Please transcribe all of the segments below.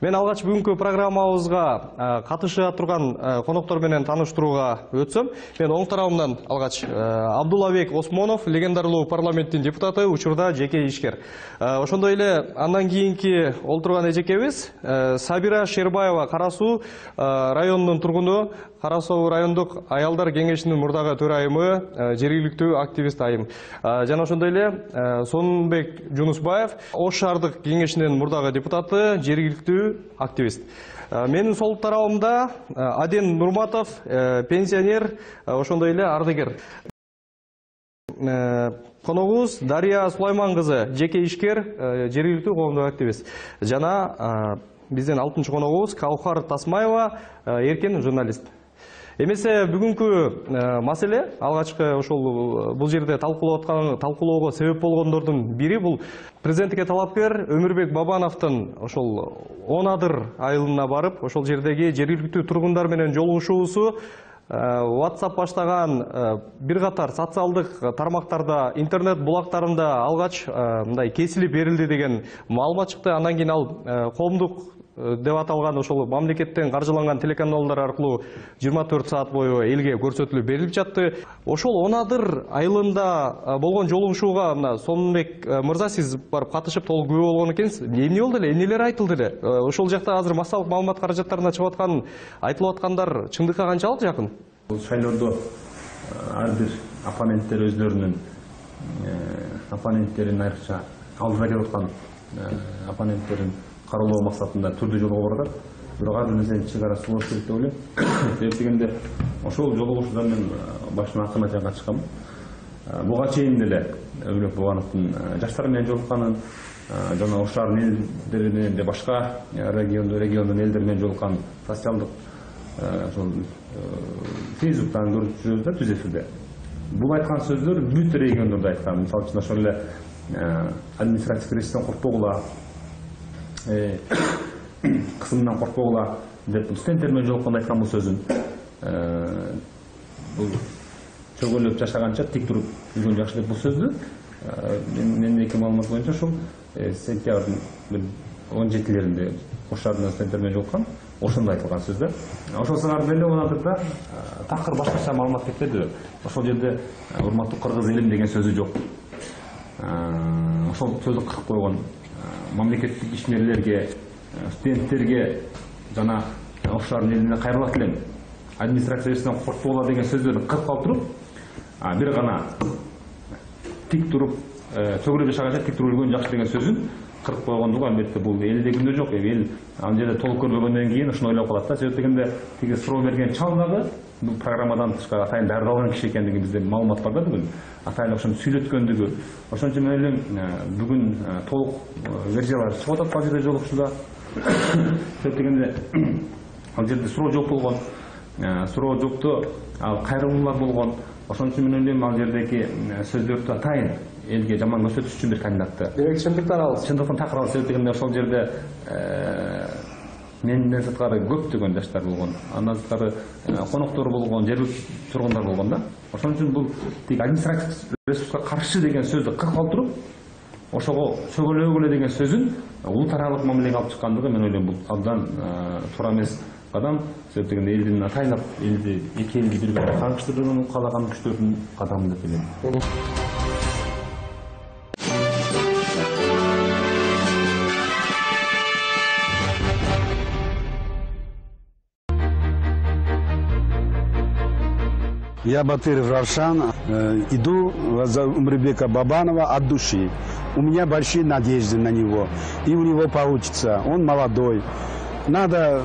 Мен алгач бүгүнкү программабызга катыша турган коноктор менен тааныштырууга өтсөм, мен оң тарабымдан алгач Абдуллабек Осмонов, легендарлуу парламенттин депутаты, учурда жеке ишкер. Ошондой эле андан кийинки олтурган эжекебиз Сабира Шербаева, Кара Суу районунун тургуну, Кара Суу райондук аялдар кеңешинин мурдагы төрайымы, жергиликтүү активист айым. Жана ошондой эле Сонунбек Жунусбаев, Ош шаардык кеңешинин мурдагы депутаты, жергиликтүү активист. Менин сол тарабымда Аден Нурматов, пенсионер, ошондой эле ардыгер. Коногубуз Дария Сулайман кызы, жеке ишкер, жергиликтүү коомдук активист. Жана биздин 6-чы коногубуз Каухар Тасмаева, эркен журналист. Эмесе бүгүнкү маселе алгачкы ошол бул жерде талкуулоого себеп болгондордун бири бул президенттикке талапкер Өмүрбек Бабановдун ошол 10 адыр айылына барып, ошол жердеги жергиликтүү тургундар менен жолугушуусу, WhatsApp баштаган бир катар социалдык тармактарда, интернет булактарында алгач мындай кесилип берилди деген маалымат чыкты. Андан кийин ал коомдук деп аталган ошол мамлекеттен каржыланган телеканалдар аркылуу 24 саат бою элге көрсөтүлүп берилип жатты. Ошол 10 адыр айылында болгон жолугушууга мына Сонунбек мырза, сиз барып катышып толук күбө болгон экенсиз. Эмне болду эле? Эмнелер айтылды эле? Ошол жакта азыр массалык маалымат каражаттарына чыгып аткан, айтылып аткандар чындыкка канчалык жакын? Бул шайлоодо ар бир оппоненттер өздөрүнүн оппоненттерин, айрыкча алдыда келип аткан оппоненттерин кароолоо максатында түрдүү жолго барат. Бирок ар бир нерсенин чыгарасы болуш керек деп ойлойм. Себеп дегенде ошол жолугушууда мен башынан акырын айтууга чыккам. Буга чейин деле Өмүрбек Бабановдун жаштар менен жолукканын, жана Ош шаарынын элдери менен же башка региондун элдери менен жолуккан социалдык ошол Фейсбуктан көрүп жүрөбүз да, түз эфирде. Бул айткан сөздөр бүт региондордо айткан. Мисалы үчүн ошол эле административдик кризистен коркпогула, кысымдан коркпогула деп студенттер менен жолукканда айткан бул сөзүн. Бул чөгөлөп жашаганча тик туруп жүргөн жакшы деп бул сөздү мендеки маалымат боюнча ушул сентябрдын 17-леринде Ош шаарында студенттер менен жолуккан. Ошондо айтылган сөз да. Ошол сыңар деле онадырда такыр башкача маалымат кетпеди. Ошол жерде урматтуу кыргыз элим деген сөзү жок. Ошол сөздү кырып койгон. Мамлекеттик ишмерлерге, студенттерге жана Ош шаарынын элине кайрылат элем. Администрациясынан коркпогула деген сөздөрдү кырып калып туруп, бир гана тик туруп, чөгүрүп жашаганча тик туруп жүргөн жакшы деген сөзүн кырып койгондугу албетте бул элде күндө жок. Эл ал жерде толук көрбөгөндөн кийин ушуну ойлоп калат да. Себеп дегенде тиги суроо берген чал дагы бул программадан тышкары атайын даярдалган киши экендиги бизде маалымат бар да бүгүн. Атайын ошону сүйлөткөндүгү. Ошон үчүн мен ойлойм бүгүн толук версиялар чыгып атат ал жерде жолугушууда. Себеп дегенде ал жерде суроо жок болгон. Суроо жокту ал кайрылуулар болгон. Ошон үчүн мен ойлойм ал жердеги сөздөрдү атайын элге жаман көрсөтүш үчүн бир кандидатты. Демек чындыктан алыс. Чындыктан такыр алыс. Себеп дегенде ошол жерде менден сырткары көптөгөн жаштар болгон, андан сырткары коноктор болгон, жергиликтүү тургундар болгон да. Ошон үчүн бул тик административдик ресурска каршы деген сөздү кырып калып туруп, ошого чөгөлөгүлө деген сөзүн улут аралык мамилеге алып чыккандыгы мен ойлойм бул абдан туура эмес кадам. Себеп дегенде элдин атайын элди эки элди бири бирине кагыштырууну каалаган күчтөрдүн кадамы деп ойлойм. Я Батыров Равшан, иду за Умрбека Бабанова от души. У меня большие надежды на него, и у него получится. Он молодой. Надо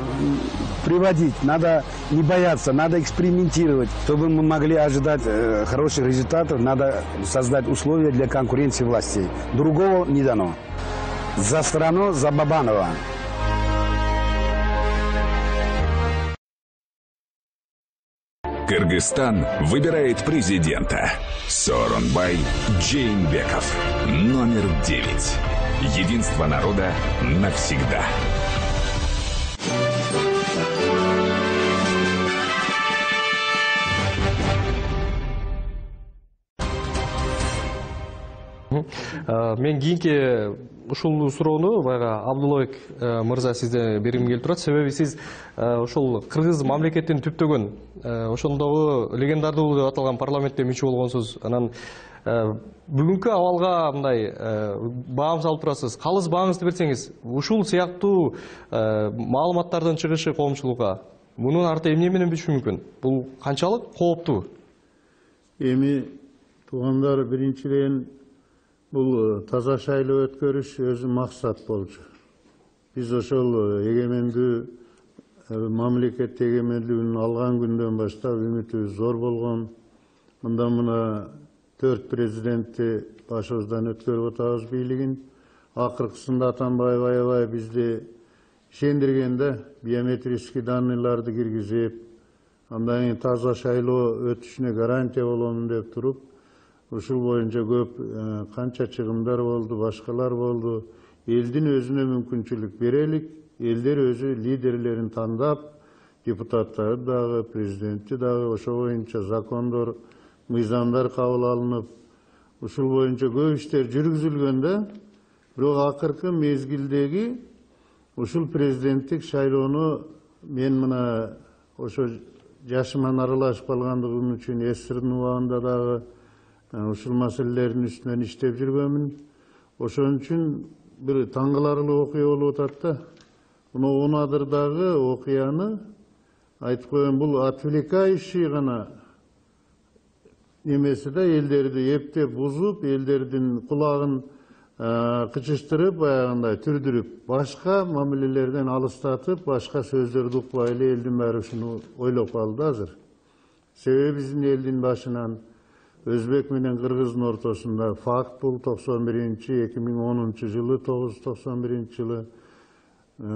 приводить, надо не бояться, надо экспериментировать. Чтобы мы могли ожидать хороших результатов, надо создать условия для конкуренции властей. Другого не дано. За страну, за Бабанова. Кыргызстан выбирает президента. Сооронбай Джеймбеков. Номер 9. Единство народа навсегда. Мен кийинки ушул суроону баягы Абдулбек мырза сизден бергим келип турат. Себеби сиз ушул кыргыз мамлекетин түптөгөн ошондогу легендардуу деп аталган парламентте мүчө болгонсуз. Анан бүгүнкү абалга мындай баам салып турасыз. Калыс бааңызды берсеңиз, ушул сыяктуу маалыматтардын чыгышы коомчулукка мунун арты эмне менен бүтүшү мүмкүн? Бул канчалык кооптуу? Эми туугандар, биринчиден бул таза шайлоо өткөрүш өзү максат болчу. Биз ошол эгемендүү мамлекет эгемендүүлүгүн алган күндөн баштап үмүтүбүз зор болгон. Мындан мына 4 президентти башыбыздан өткөрүп атабыз бийлигин. Акыркысында Атамбаев аябай бизди ишендиргенде биометрический данныйларды киргизип, андан кийин таза шайлоо өтүшүнө гарантия болом деп туруп, ушул боюнча көп канча чыгымдар болду, башкалар болду. Элдин өзүнө мүмкүнчүлүк берелик, элдер өзү лидерлерин тандап, депутаттары дагы, президенти дагы ошо боюнча закондор, мыйзамдар кабыл алынып, ушул боюнча көп иштер жүргүзүлгөндө, бирок акыркы мезгилдеги ушул президенттик шайлоону мен мына ошо жашыман аралашып калгандыгым үчүн СССРдин убагында дагы ушул маселелердин үстүнөн иштеп жүргөнмүн. Ошон үчүн бир таң каларлык окуя болуп атат да. Мына Унадырдагы окуяны айтып коеюн, бул отвлекающий гана немеси да, элдерди эптеп бузуп, элдердин кулагын кычыштырып, баягындай түрдүрүп, башка мамилелерден алыстатып, башка сөздөрдү укпай эле элдин баары ушуну ойлоп калды азыр. Себеби биздин элдин башынан Өзбек менен Кыргыздын ортосунда факт бул 2010 жылы, 991 жылы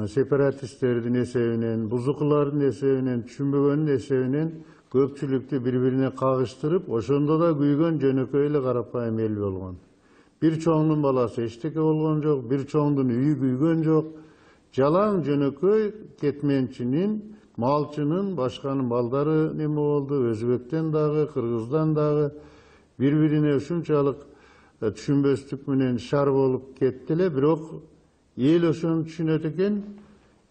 сепаратисттердин эсебинен, бузукулардын эсебинен, түшүнбөгөндүн эсебинен көпчүлүктү бири-бирине кагыштырып, ошондо да күйгөн жөнөкөй эле карапайым эл болгон. Бир чоңдун баласы эчтеке болгон жок, бир чоңдун үйү күйгөн жок. Жалаң жөнөкөй кетменчинин, малчынын, башканын балдары неме болду, Өзбектен дагы, Кыргыздан дагы бири-бирине ушунчалык түшүнбөстүк менен шар болуп кетти эле, бирок эл ошону түшүнөт экен.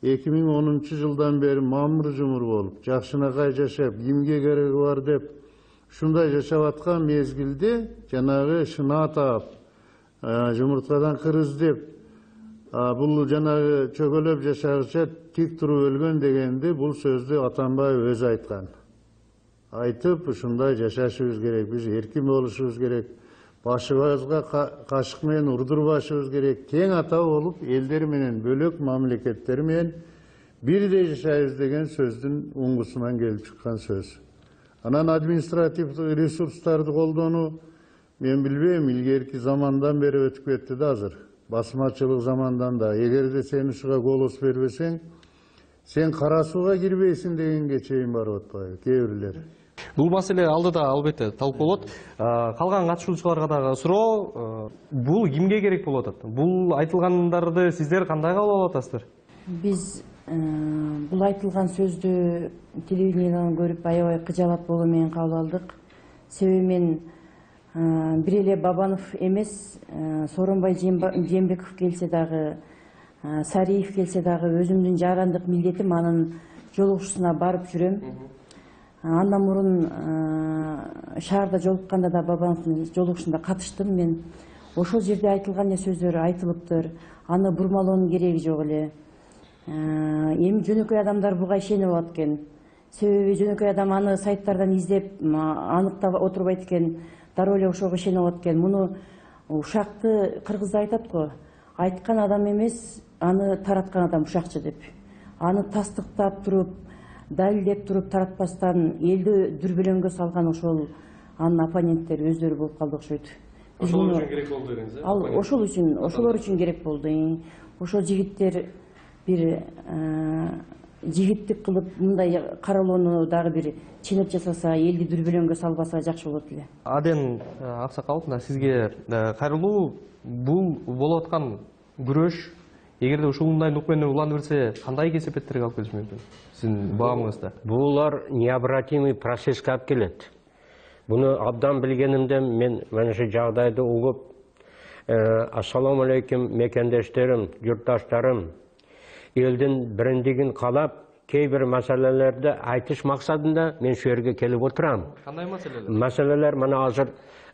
2010 жылдан бери мамыр-жумур болуп, жакшынакай жашап, кимге кереги бар деп, ушундай жашап аткан мезгилде жанагы шына таап, жумурткадан кырыз деп, бул жанагы чөгөлөп жашагыча тик туруп өлгөн дегенди, бул сөздү Атамбаев өзү айткан. Айтып, ушундай жашашыбыз керек, биз эркин болушубуз керек, башыбызга кашык менен урдурбашыбыз керек, тең ата болуп, элдер менен бөлөк мамлекеттер менен бирдей жашайбыз деген сөздүн уңгусунан келип чыккан сөз. Анан административдик ресурстарды колдонуу, мен билбейм, илгерки замандан бери өтүп кетти да азыр. Басмачылык замандан да. Эгерде сен ушуга голос бербесең, сен кара сууга кирбейсиң дегенге чейин барып атпайбы кээ бирлер. Бул маселе алдыда албетте талкууланат. Калган катышуучуларга дагы суроо, бул кимге керек болуп атат? Бул айтылгандарды сиздер кандай кабыл алып атасыздар? Биз бул айтылган сөздү телевидениеден көрүп аябай кыжаалат болуу менен кабыл алдык. Себеби мен бир эле Бабанов эмес, Сооронбай Жээнбеков келсе дагы, Сариев келсе дагы өзүмдүн жарандык милдетим анын жолугушусуна барып жүрөм. Андан мурун шаарда жолукканда да Бабановдун жолугушунда катыштым мен. Ошол жерде айтылган сөздөр айтылыптыр. Аны бурмалоонун кереги жок эле. Эми жөнөкөй адамдар буга ишенип алат экен. Себеби жөнөкөй адам аны сайттардан издеп, аныктап отурбайт экен. Дароо эле ошого ишенип алат экен. Муну ушакты кыргызда айтат го. Айткан адам эмес, аны тараткан адам ушакчы деп. Аны тастыктап туруп, далилдеп туруп таратпастан элди дүрбөлөңгө салган ошол анын оппоненттери өздөрү болуп калды окшойт. Ошол үчүн керек болду дегенсиз? Ал ошолор үчүн керек болду. Ошол жигиттер бир жигиттик кылып мындай каралоону дагы бир ченеп жасаса, элди дүрбөлөңгө салбаса жакшы болот эле. Аден Аксакалов, сизге кайрылуу, бул болуп аткан күрөш, эгерде ушундай нук менен уланып берсе, кандай кесепеттерге алып келиши мүмкүн? Сиздин баамыңызда. Булар необратимый процесске алып келет. Буну абдан билгенимден мен mana shu жагдайды угуп, Assalamu alaikum mekendештерим, yurttaşlarım. Elдің біріндігін қалап, кейбір мәселелерді айтыш мақсадында мен şu yerге келіп отырам. Қандай мәселелер? Мәселелер мына азыр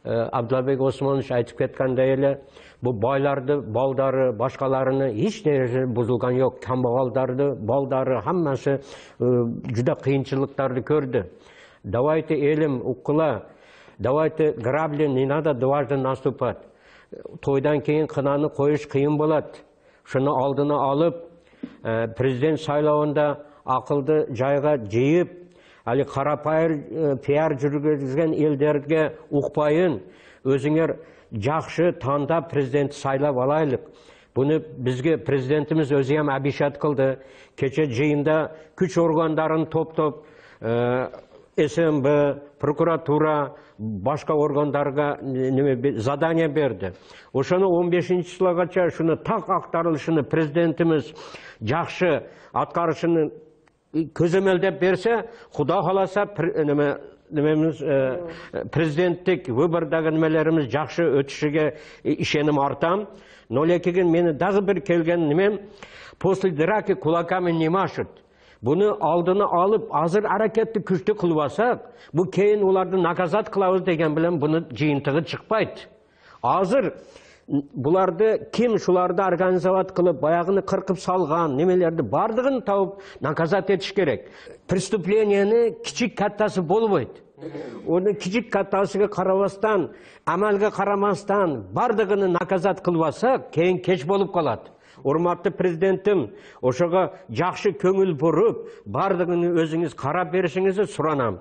Абдулбек Османович айтып кеткендей эле, bu байларды, балдары, башкаларыны hiç нерсе бузулган yok. Камбагалдарды, балдары, хаммасы juda кыйынчылыктарды көрдү. Давайте элим укула, давайте грабли не надо дважды наступать. Тойдан кейін кынаны коюш кыйын болот. Шуну алдына алып, президент сайлауында акылды жайга жыйып, али карапайыр пиар жүргүзгөн элдерге укпайын, өзүңөр жакшы танда президент сайлап алайлык. Буну бизге президентimiz өзү ham обещать кылды. Кече жыйында күч органдарын топтоп, СМБ, прокуратура, башка органдарга задание берди. Ошону 15-числогача шуну так актарылышыны президентimiz жакшы аткарышын көзөмөлдөп берсе, Куда кааласа президенттик выбордагы немелерimiz жакшы өтүшүгө ишеним артам. 02-ге мени дагы бир келген немем, после драки кулаками не машут. Bunu aldığını alıp hazır hareketli күчтүү kılbasak, bu keyin ulardı nakazat kılavuz degen bilen bunu jıyıntığı çıkpaydı. Hazır bulardı kim şularda organizavat kılıp bayağını kırkıp salgan nemelerdi bardığını taup nakazat etiş gerek. Prestupleniyeni kiçik kattası bolboydu. Onu kiçik kattasıga karabastan, amalga karamastan bardığını nakazat kılbasak keyin keç bolup kaladı. Урматтуу президентим, ошого жакшы көңүл буруп, бардыгын өзүңүз карап беришиңизди суранам.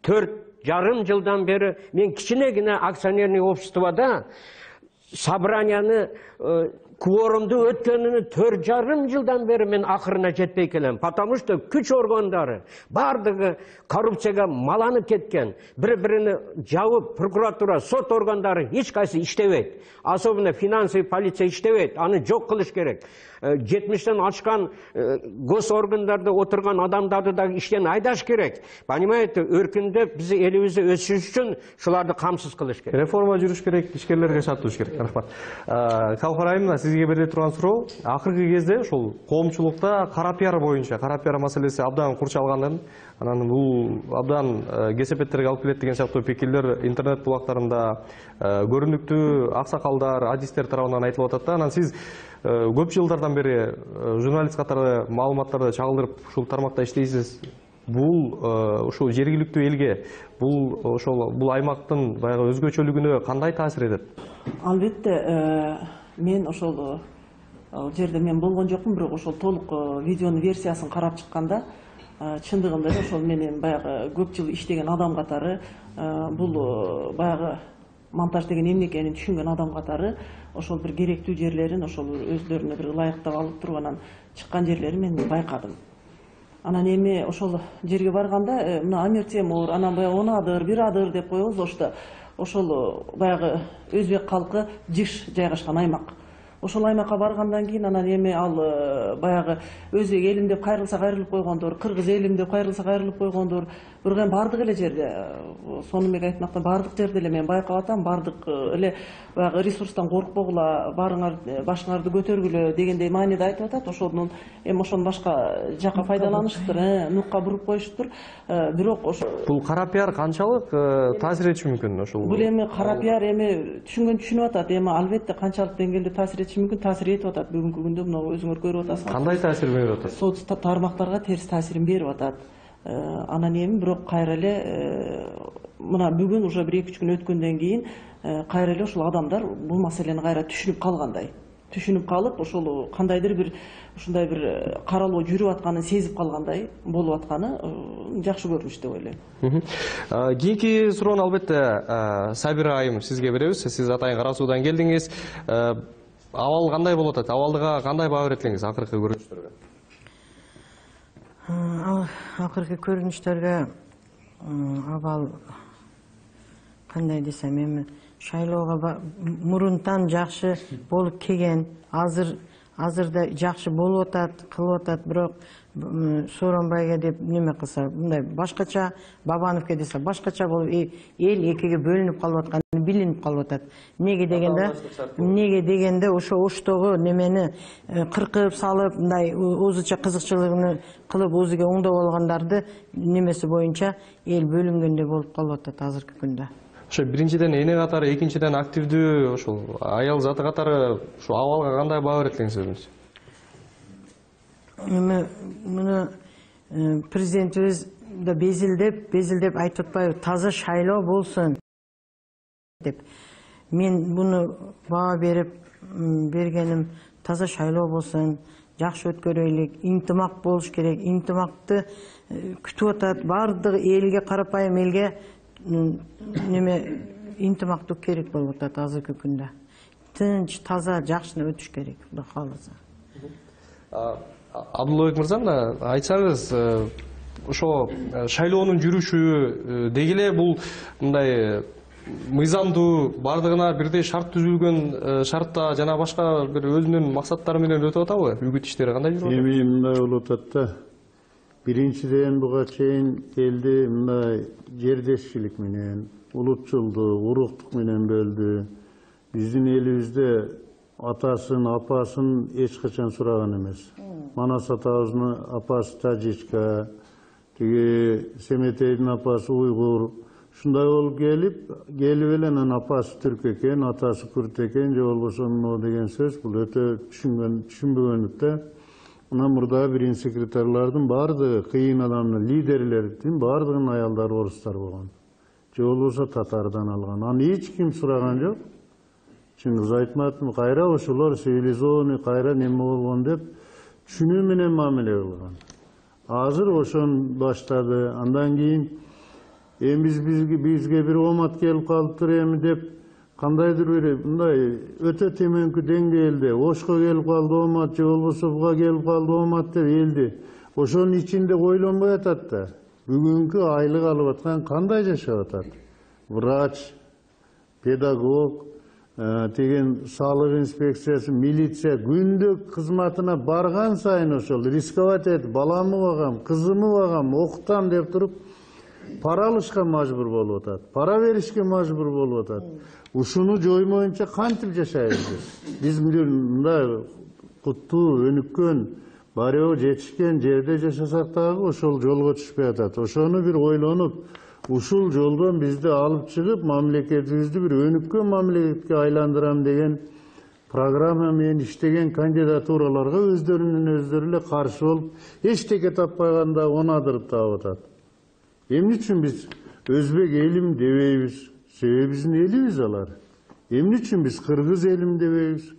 4,5 жылдан бери мен кичинегине акционерный обществода собранияны кворумду өткөнүнү 4,5 жылдан бери мен акырына жетпей келем. Потому что күч органдары бардыгы коррупцияга маланып кеткен. Бири-бирини жабып, прокуратура, сот органдары эч кайсы иштебейт. Особенно финансовый полиция иштебейт. Аны жок кылыш керек. 70-тен ачкан гос органдарда отурган адамдарды да иштен айдаш керек. Понимаете, өркүндөп биз элибизди өсүрүш үчүн шуларды камсыз кылыш керек. Реформа жүрүш керек, ишкерлерге шартташ керек. Рахмат. Калкар айымына сизге бериле турган суроо, акыркы кезде ушул коомчулукта кара пиар боюнча, кара пиар маселеси абдан курчалганын, анан бул абдан кесепеттерге алып келет деген сыяктуу пикирлер интернет булактарында көрүнүктүү аксакалдар, адистер тарабынан айтылып атат да. Анан сиз көп жылдардан бери журналист катары маалыматтарды чагылдырып ушул тармакта иштейсиз. Бул ушул жергиликтүү элге, бул аймактын баягы өзгөчөлүгүнө кандай таасир этет? Албетте, мен ошол жерде мен болгон жокмун, бирок ошол толук видеонун версиясын карап чыкканда, чындыгында ошол менен баягы көп жыл иштеген адам катары, бул баягы монтаж деген эмне экенин түшүнгөн адам катары ошол бир керектүү жерлерин ошол өздөрүнө бир ылайыктап алып туруп анан чыккан жерлерин мен байкадым. Анан эми ошол жерге барганда мына Амир Темур, анан баягы 10 адыр, 1 адыр деп коебуз, ошол баягы өзбек калкы жыш жайгашкан аймак. Ошол аймакка баргандан кийин анан эми ал баягы өзбек элим деп кайрылса кайрылып койгондор, кыргыз элим деп кайрылса кайрылып койгондор, бирок эми бардык эле жерде, сонун мен айтмакта бардык жерде эле мен байкап атам, бардык эле баягы ресурстан коркпогула, барыңар башыңарды көтөргүлө дегендей мааниде айтып атат. Ошонун эми ошону башка жакка пайдаланышыптыр, нукка буруп коюшуптур. Бирок ошо бул кара пиар канчалык таасир этиши мүмкүн ошол? Бул эми кара пиар эми түшүнүп атат. Эми албетте канчалык деңгээлде таасир этиши мүмкүн, таасир этип атат. Бүгүнкү күндө мына өзүңөр көрүп атасыңар. Кандай таасир берип атат? Сот тармактарга терс таасирин берип атат. Анан эми бирок кайра эле мына бүгүн уже 1-2 күн өткөндөн кийин кайра эле ушул адамдар бул маселени кайра түшүнүп калгандай. Түшүнүп калып, ошол кандайдыр бир ушундай бир каралоо жүрүп атканын сезип калгандай болуп атканы жакшы көрүнүш деп ойлойм. Кийинки суроону албетте Сабира айым сизге беребиз. Сиз атайын Кара Суудан келдиңиз. Абал кандай болуп атат? Абалдыга кандай баа беретиңиз акыркы көрүнүштөргө? Акыркы көрүнүштөргө абал кандай десем, эми шайлоого мурунтан жакшы болуп келген, азыр азырда жакшы болуп атат, кылып атат, бирок Сооронбайга деп неме кылса, мындай башкача, Бабановго десе башкача болуп, эл экиге бөлүнүп калып атканы билинип калып атат. Неге дегенде ошо оштогу немени кыркып салып, мындай өзүчө кызыкчылыгын кылып өзүгө оңдоп алгандарды немеси боюнча эл бөлүнгөндөй болуп калып атат азыркы күндө. Ошо биринчиден эне катары, экинчиден активдүү ошол аял заты катары ушул абалга кандай баа берет элеңиз өзүңүз? Муну президентибиз да безилдеп айтып атпайбы, таза шайлоо болсун деп. Мен буну баа бергеним таза шайлоо болсун, жакшы өткөрөйлүк, интимак болуш керек. Интимакты күтүп атат баардык элге, карапайым элге неме интимактуу керек болуп атат азыркы күндө. Тынч, таза, жакшы өтүш керек, Кудай кааласа. Абдуллабек мырза, айтсаңыз, ошо шайлоонун жүрүшү деги эле бул мындай мыйзамдуу, бардыгына бирдей шарт түзүлгөн шартта жана башка бир өзүнүн максаттары менен өтүп атабы? Үгүт иштери кандай жүрүп атат? Эми мындай болуп атат да. Биринчиден буга чейин элди мындай жердешчилик менен, улутчулдук, уруктук менен бөлдү. Биздин элибизде атасын, апасын эч качан сураган эмес. Манас атабыздын апасы тажичка, тиги Семетейдин апасы уйгур. Шундай болуп келип эле анан апасы түрк экен, атасы күрт экен, же болбосо мына деген сөз бул өтө түшүнбөгөндүктө. Анан мурда биринчи секретарлардын баардыгы, кыйын адамдын, лидерлердин баардыгынын аялдары орустар болгон. Же болбосо татардан алган. Аны эч ким сураган жок. Чыңгыз Айтматов кайра ошолор цивилизованный, кайра неме болгон деп түшүнүү менен мамиле кылган. Азыр ошон баштады. Андан кийин бизге бир омат келип калыптыр эми деп кандайдыр бир мындай өтө төмөнкү деңгээлде Ошко келип калды омат, же болбосо буга келип калды омат деп элди ошонун ичинде ойлонбой атат да. Бүгүнкү айлык алып аткан кандай жашап атат? Врач, педагог, деген салык инспекциясы, милиция күндүк кызматына барган сайын ошол рисковать этип, баламы багам, кызымы багам, окутам деп туруп пара алышка мажбур болуп атат. Пара беришке мажбур болуп атат. Ушуну жоймоюнча кантип жашайбыз? Биз мындай куттуу, өнүккөн, бароо жетишкен жерде жашасак дагы ошол жолго түшпөй атат. Ошону бир ойлонуп, ушул жолдон бизди алып чыгып, мамлекетибизди бир өнүккөн мамлекетке айландырам деген программа менен иштеген кандидатураларга өздөрүнүн эле каршы болуп, эчтеке таппаганда онадырып таап атат. Эмне үчүн биз өзбек элим дебейбиз? Себеби биздин элибиз алар. Эмне үчүн биз кыргыз элим дебейбиз?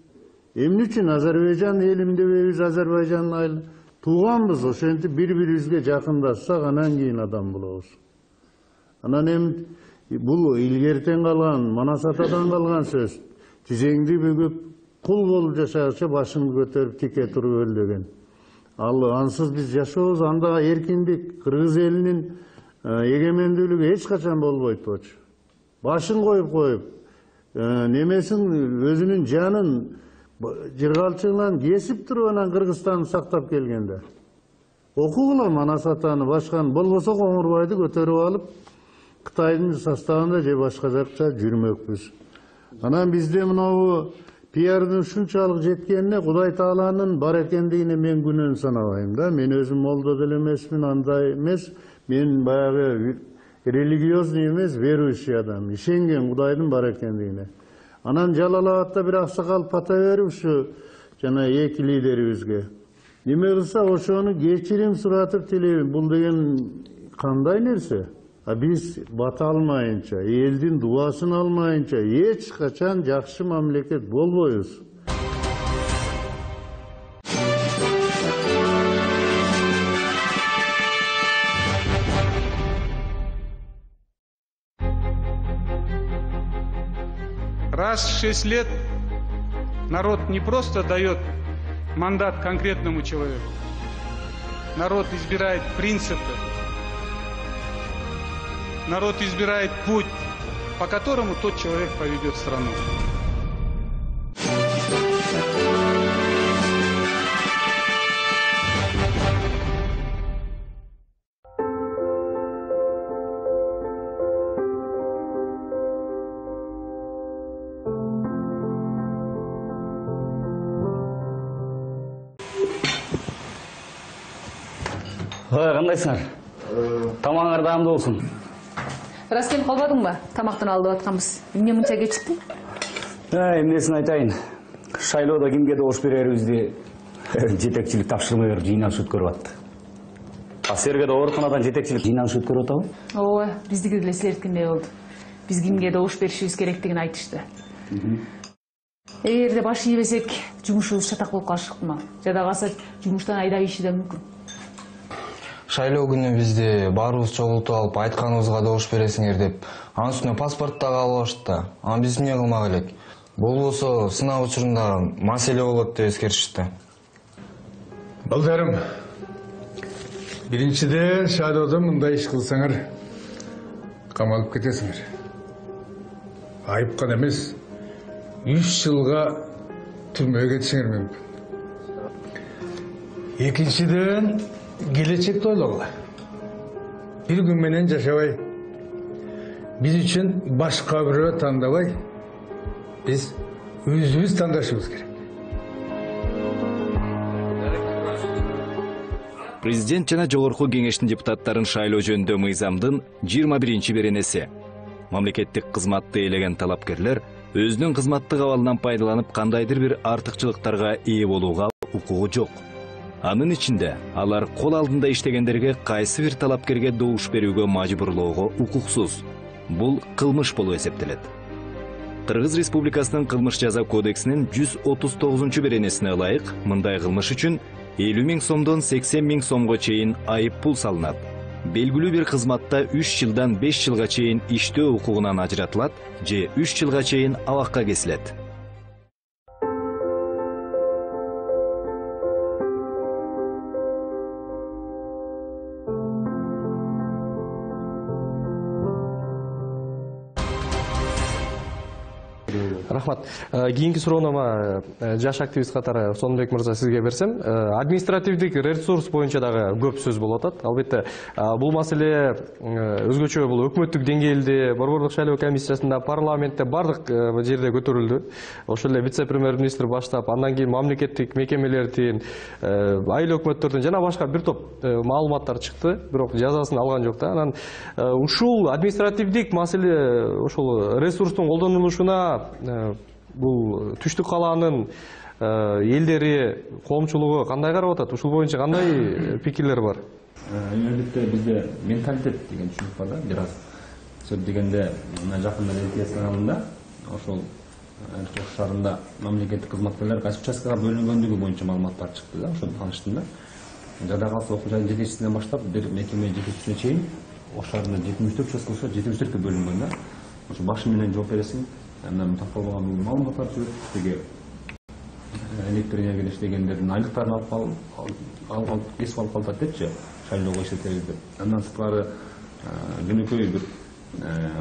Эмне үчүн Азербайжан элим дебейбиз? Азербайжандын айыл тууганбыз, ошентип бири-бирибизге жакындассак, анан кийин адам болобуз. Анан эми бул илгертен калган, Манас атадан калган сөз. Тизеңди бөгүп, кул болуп жашагыча башыңды көтөрүп тике туруп өл деген. Ансыз биз жашообуз, анда эркиндик, кыргыз элинин эгемендүүлүгү эч качан болбойт болчу. Башын коюп, немесин өзүнүн жанын жыргалчыгынан кесип туруп анан Кыргызстанды сактап келгенде. Окугула Манас атаны, башканы, болбосо Коңурбайды көтөрүп алып, Кытайдын составында же башка жакта жүрмөкпүз. Анан бизде мынабу пиардын ушунчалык жеткенине Кудай Тааланын бар экендигине мен күнөөн санабайм да. Мен өзүм молдо деле эмесмин, андай эмес. Мен баягы религиозный эмес, верующий адам. Ишенген Кудайдын бар экендигине. Анан Жалал-Абадта бир аксакал пата берип ушу жана эки лидерибизге. Неме кылса ошону кечирим суратып тилейбин. Бул деген кандай нерсе? Биз бата алмайынча, элдин дуасын алмайынча эч качан жакшы мамлекет болбойбуз. Раз в 6 лет народ не просто дает мандат конкретному человеку. Народ избирает принципы. Народ избирает путь, по которому тот человек поведет страну. Кандайсыңар? Тамагыңар даамдуу болсун. Рас келип калбадың ба? Тамактан алып атканбыз. Эмне мынча кечиктиң? Эмнесин айтайын. Шайлоодо кимге добуш берерибизди жетекчилик тапшырмай берип жыйналыш өткөрүп атты. А силерге да ооруканадан жетекчилик жыйналыш өткөрүп атабы? Ооба, биздики деле силердикиндей болду. Биз кимге добуш беришибиз керектигин айтышты. Эгерде баш ийбесек, жумушубуз шатак болуп калышы ыктымал. Жада калса жумуштан айдап ийиши да мүмкүн. Шайлоо күнү бизди баарыбыз чогултуп алып айтканыбызга добуш бересиңер деп, анын үстүнө паспорт дагы алып алышты да. Аны биз эмне кылмак элек? Болбосо сынак учурунда маселе болот деп эскертишти. Балдарым, биринчиден шайлоодо мындай иш кылсаңар камалып кетесиңер. Айып гана эмес, 3 жылга түрмөгө кетишиңер мүмкүн. Экинчиден келечекти ойлогула. Бир күн менен жашабай, биз үчүн башка бирөө тандабай, биз өзүбүз тандашыбыз керек. Президент жана жогорку кеңештин депутаттарын шайлоо жөнүндө мыйзамдын 21 беренеси. Мамлекеттик кызматты ээлеген талапкерлер өзүнүн кызматтык абалынан пайдаланып кандайдыр бир артыкчылыктарга ээ болууга укугу жок. Анын ичинде алар кол алдында иштегендерге кайсы бир талапкерге добуш берүүгө мажбурлоого укуксуз. Бул кылмыш болуп эсептелет. Кыргыз Республикасынын кылмыш жаза кодексинин 139 беренесине ылайык мындай кылмыш үчүн 50 000 сомдон 80 000 сомго чейин айып пул салынат. Белгилүү бир кызматта 3 жылдан 5 жылга чейин иштөө укугунан ажыратылат же 3 жылга чейин абакка кесилет. Рахмат. Кийинки суроонома жаш активист катары Сонбек мырза сизге берсем, административдик ресурс боюнча дагы көп сөз болуп атат. Албетте, бул маселе өзгөчө бул өкмөттүк деңгээлде, борбордук шайлоо комиссиясында, парламентте бардык жерде көтөрүлдү. Ошол эле вице-премьер-министр баштап, андан кийин мамлекеттик мекемелердин, айыл өкмөттөрдүн жана башка бир топ маалыматтар чыкты, бирок жазасын алган жок да. Анан ушул административдик маселе ошол ресурстун колдонулушуна бул түштүк калаанын элдери, коомчулугу кандай карап атат? Ушул боюнча кандай пикирлер бар? Элбетте бизде менталитет деген түшүнүк бар да, бир аз. Сөз дегенде жакында Элтес каналында ошол Ош шаарында мамлекеттик кызматкерлер кайсы участкага бөлүнгөндүгү боюнча маалыматтар чыкты да, ошону тааныштым да. Жада калса окуу жайдын жетекчисинен баштап бир мекеме жетекчисине чейин Ош шаарында 74 участка болсо 74кө бөлүнгөн да. Ошо башы менен жооп бересиң. Андан тапкылган маалыматтар чыгып, бизге электр энергияда иштегендердин айлыктарын алып кесип алып калат депчи, шайлоого иштетебиз деп. Андан сырткары жөнөкөй бир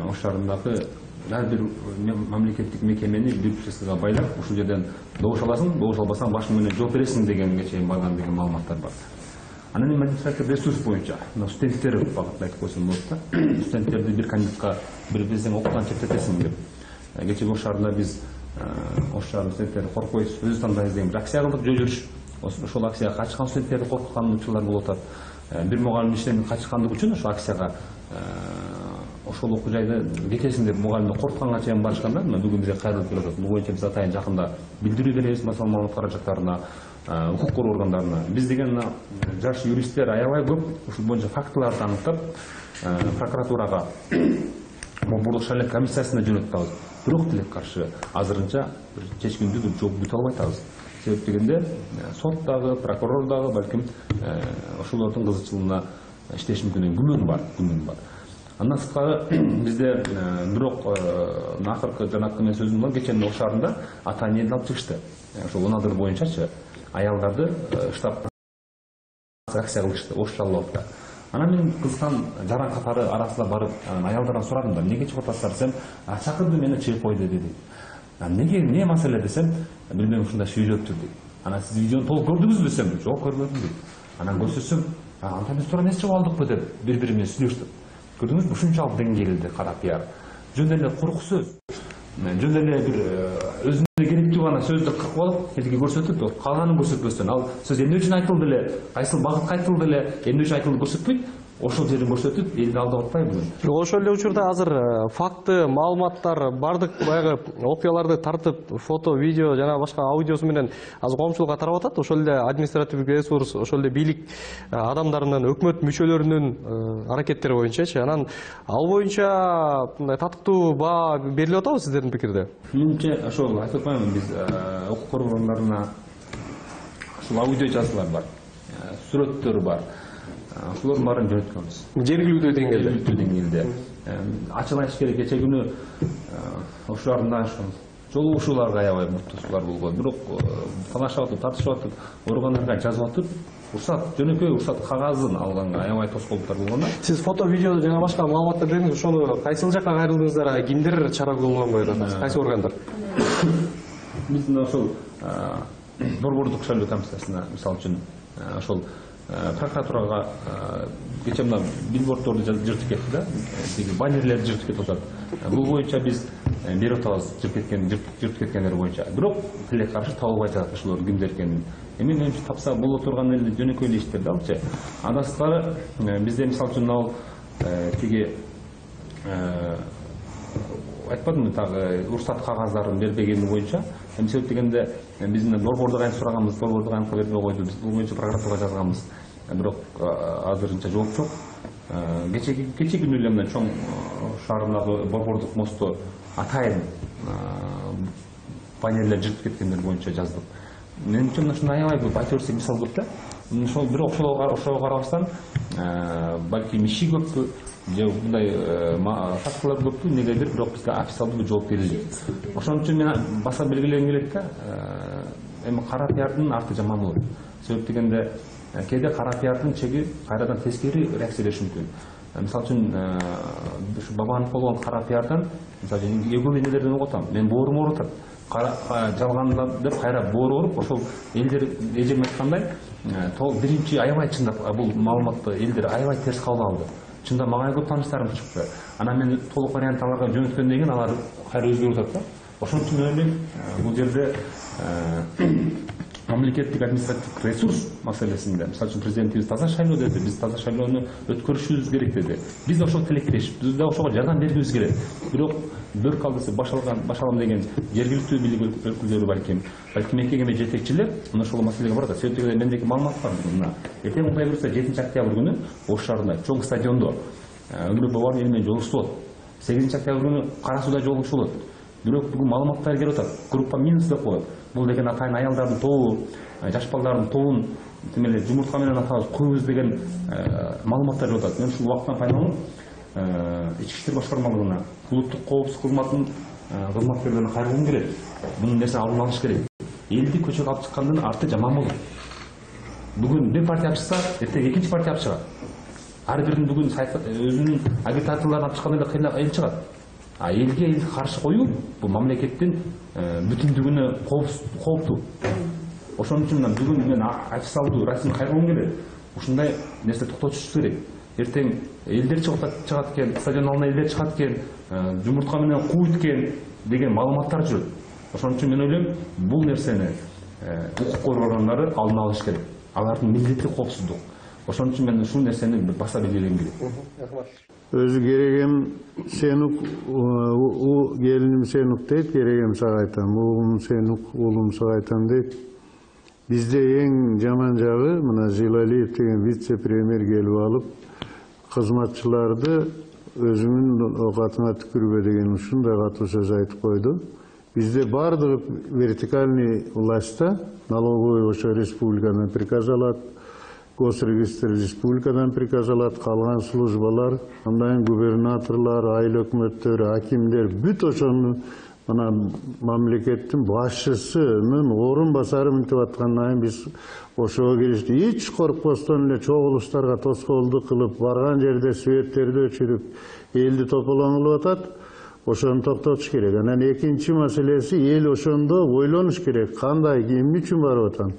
Ош шаарындагы ар бир мамлекеттик мекемени бир участкага байлап, ушул жерден добуш аласың, добуш албасаң башың менен жооп бересиң дегенге чейин барган деген маалыматтар бар. Анан эми административдик ресурс боюнча студенттер багытта айтып койсом болот да. Студенттерди бир кандидатка бир билсең окуудан четтетесиң деп. Кечээ Ош шаарында биз Ош шаарынын студенттерди коркпой өзү тандайбыз деген бир акция кылдык, жөө жүрүш. Ошол акцияга катышкан студенттерди коркуткан учурлар болуп атат. Бир мугалим иштен катышкандык үчүн ошол акцияга ошол окуу жайда кетесиң деп мугалимди коркутканга чейин барышкан да. Бүгүн бизге кайрылып келип атат. Бул боюнча биз атайын жакында билдирүү беребиз маселен маалымат каражаттарына, укук коргоо органдарына. Биз деген жаш юристтер аябай көп ушул боюнча фактыларды аныктап прокуратурага, борбордук шайлоо комиссиясына жөнөтүп атабыз. Бирок тилекке каршы азырынча чечкиндүү бир жооп бүтө албай атабыз. Себеп дегенде сот дагы, прокурор дагы балким ошолордун кызыкчылыгына иштеши мүмкүн деген күмөн бар. Андан сырткары бизде бирок акыркы жанакы мен сөзүм болгон кечээ Ош шаарында ата-энени алып чыгышты. Ошол 11 боюнчачы аялдарды штаб акция кылышты Ош шайлоодо. Анан мен кызган жаран катары арасында барып, аялдардан сурадым да, эмнеге чыгып атасыздар десем, чакырды мени чыгып койду деди. Неге, эмне маселе десем, билбейм ушундай сүйлөптүр дейт. Анан сиз видеону толук көрдүңүзбү десем, жок көрбөдүм дейт. Анан көрсөтсөм, анда биз туура эмес чыгып алдыкпы деп бири-бири менен сүйлөштүк. Көрдүңүзбү, ушунчалык деңгээлде кара пиар. Жөн эле курку сөз. Жөн эле бир өзүнө керектүү бүтүп гана сөздү кыркып алып элге көрсөтүп, калганын көрсөтпөстөн, ал сөз эмне үчүн айтылды эле, кайсыл багытка айтылды эле, эмне үчүн айтылды көрсөтпөйт, ошол жерин көрсөтүп, элди алдап атпайбы бүгүн. Ошол эле учурда азыр факты, маалыматтар, бардык баягы окуяларды тартып, фото, видео жана башка аудиосу менен азыр коомчулукка тарап атат. Ошол эле административдик ресурс, ошол эле бийлик адамдарынын, өкмөт мүчөлөрүнүн аракеттери боюнчачы. Анан ал боюнча татыктуу баа берилип атабы сиздердин пикирде? Менимче ошол айтып атпаймынбы, биз укук коргоондарына ушул аудио жазуулар бар, сүрөттөр бар. Ошолордун баарын жөнөткөнбүз. Жергиликтүү деңгээлде. Жергиликтүү деңгээлде. Ачык айтыш керек, кече күнү ошолардын жолугушууларга аябай муктусулар болгон. Бирок талашып атып, тартышып атып, органдарга жазып атып, уруксат, жөнөкөй уруксат кагазын алганга аябай тоскоолдуктар болгон да. Сиз фото, видео жана башка маалыматтар бердиңиз, ошону кайсыл жакка кайрылдыңыздар, кимдер чара колдонгон атат, кайсы органдар? Биз ошол борбордук шайлоо комиссиясына, мисалы үчүн, ошол прокуратурага кече мына билбордторду жыртып кетти да, баннерлерди жыртып кетип атат. Бул боюнча биз берип атабыз, жыртып кеткендер боюнча. Бирок тилекке каршы табылбай жатат ошолор кимдер экенин. Эми менимче тапса боло турган эле жөнөкөй эле иштер да алчы. Андан сырткары бизде мисалы үчүн ал тиги айтпадымбы тагы уруксат кагаздарын бербегени боюнча, эмне себеп дегенде биздин борбордук айып сураганбыз, борбордук айыпка бербей койду, биз бул боюнча прокуратурага жазганбыз. Бирок азырынча жооп жок. Кече күнү эле мына чоң шаарындагы борбордук мосту атайын баннерлер жыртып кеткендер боюнча жаздык. Менимче мына ушундай аябай көп айта берсек мисал көп да. Бирок ошого карабастан балки иши көппү, же мындай фактылар көппү, негедир, бирок бизге официалдуу жооп берилбейт. Ошон үчүн мен баса белгилегим келет да, эми кара пиардын арты жаман болот. Себеп дегенде кээде кара пиардын чеги кайрадан тескери реакция бериши мүмкүн. Мисалы үчүн ушу Бабанов болгон кара пиардан, мисалы үчүн эгөө энелерден угуп атам, мен боорум ооруп атат, жалган деп кайра боору ооруп, ошол элдер эжем айткандай, биринчи аябай чындап бул маалыматты элдер аябай терс кабыл алды. Чында мага көп тааныштарым чыкты. Анан мен толук вариант аларга жөнөткөндөн кийин алар кайра өзгөрүп атат да. Ошон үчүн мен ойлойм, бул жерде мамлекеттик административдик ресурс маселесинде, мисалы үчүн президентибиз таза шайлоо деди, биз таза шайлоону өткөрүшүбүз керек деди. Биз ошого тилектеш, биз да ошого жардам бергибиз керек. Бирок бөр калдысы башалам деген жергиликтүү бийлик өкүлдөрү балким мекеме жетекчилер мына ошол маселеге барат. Себеп дегенде мендеки маалымат бар. Мына эртең Кудай буйрса 7 октябрь күнү Ош шаарында чоң стадиондо Өмүрбек Бабанов эл менен жолугушуу болот. 8 октябрь күнү Кара сууда жолугушуу болот. Бирок бүгүн маалыматтар келип атат. Группа минус деп коет. Бул деген атайын аялдардын тобу, жаш балдардын тобун тимеле жумуртка менен атабыз коебуз деген маалыматтар келип атат. Мен ушул убакыттан пайдаланып Ички иштер башкармалыгына, улуттук коопсуздук кызматынын кызматкерлерине кайрылгым келет. Бунун нерсе алдын алыш керек. Элди көчөгө алып чыккандын арты жаман болот. Бүгүн бир партия алып чыкса, эртең экинчи партия алып чыгат. Ар биринин бүгүн өзүнүн агитацияларын алып чыкканда эле эл чыгат. Элге каршы коюу бул мамлекеттин бүтүндүгүнө кооптуу. Ошон үчүн бүгүн мен официалдуу расмий кайрылгым келет. Ушундай нерсе токтотушубуз керек. Эртең элдер чыгат экен, стадион алдына элдер чыгат экен, жумуртка менен кууйт экен деген маалыматтар жүрөт. Ошон үчүн мен ойлойм, бул нерсени укук коргоо органдары алдын алыш керек. Алардын милдети коопсуздук. Ошон үчүн мен ушул нерсени баса белгилегим келет. Өзү керегем сенук, келиним сенук дейт, керегем сага айтам, уулум сенук, уулум сага айтам дейт. Бизде эң жаман жагы мына Жилалиев деген вице-премьер келип алып, кызматчыларды өзүнүн оокатыңа түкүрбө деген ушундай катуу сөз айтып койду. Бизде бардыгы вертикальный властьта, налоговый ошо республикадан приказ алат, Госрегистр республикадан приказ алат, калган службалар, андан губернаторлор, айыл өкмөттөрү, акимдер бүт ошону мына мамлекеттин башчысынын орун басары мынтип аткандан кийин биз ошого киришти. Эч коркпостон эле чогулуштарга тоскоолдук кылып, барган жерде светтерди өчүрүп, элди тополоң кылып атат. Ошону токтотуш керек. Анан экинчи маселеси, эл ошондо ойлонуш керек. Кандай, эмне үчүн барып атам?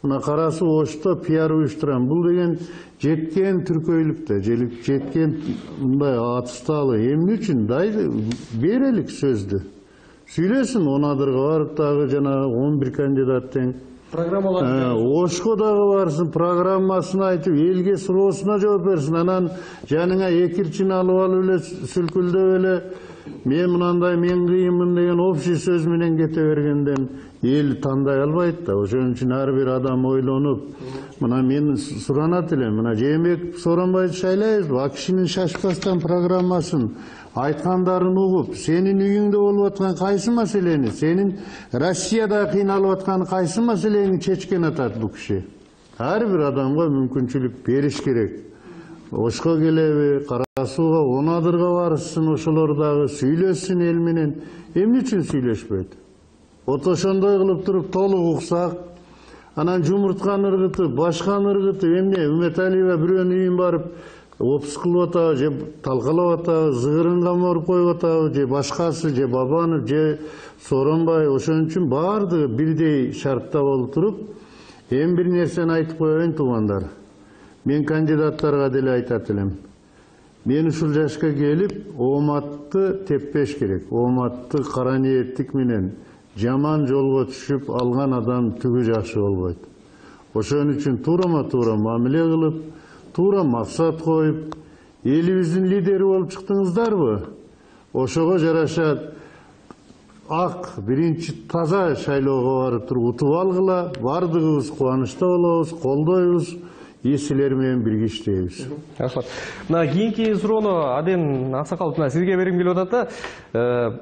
Мына Карасу Ошто пиар уюштурам. Бул деген жеткен түркөйлүктө, жеткен мындай атысталы эмне үчүн берелик сөздү. Сүйлесін, 10 адырға барып дағы жаңағы 11 кандидат тең. Ошко дагы барсын, программасын айтып, елге суроосуна жооп берсин. Анан жаныңа экирчин алып алып эле сүлкүлдөп эле мен мынандай мен кыйынмын деген общий сөз менен кете бергенден эл тандай албайт да. Ошон үчүн ар бир адам ойлонуп, мына мен суранат элем, мына Жээнбеков Сооронбайды шайлайбызбы? А кишинин шашпастан программасын айткандарын угуп, сенин үйүңдө болуп аткан кайсы маселени, сенин Россияда кыйналып аткан кайсы маселени чечкен атат бул киши. Ар бир адамга мүмкүнчүлүк бериш керек. Ошко келеби, Кара Сууга, 10 адырга барсын, ошолор дагы сүйлөшсүн эл менен. Эмне үчүн сүйлөшпөйт? Вот ошондой кылып туруп толук уксак, анан жумуртканы ыргытып, башканы ыргытып, эмне Үмөталиева бирөөнүн үйүн барып опус кылып атабы, же талкалап атабы, зыгырын камырып коюп атабы, же башкасы, же Бабанов, же Сооронбай. Ошон үчүн баардыгы бирдей шартта болуп туруп, эми бир нерсени айтып коеюн туугандар. Мен кандидаттарга деле айтат элем. Мен ушул жашка келип, ооматты теппеш керек. Ооматты кара ниеттик менен жаман жолго түшүп алган адам түгү жакшы болбойт. Ошон үчүн туура мамиле кылып, туура максат коюп, элибиздин лидери болуп чыктыңыздарбы? Ошого жараша ак, биринчи таза шайлоого барып туруп утуп алгыла, бардыгыбыз кубанычта болобуз, колдойбуз. Силер менен бирге иштейбиз. Рахмат. Мына кийинки суроону Аден Аксакалов сизге берим келип атат да.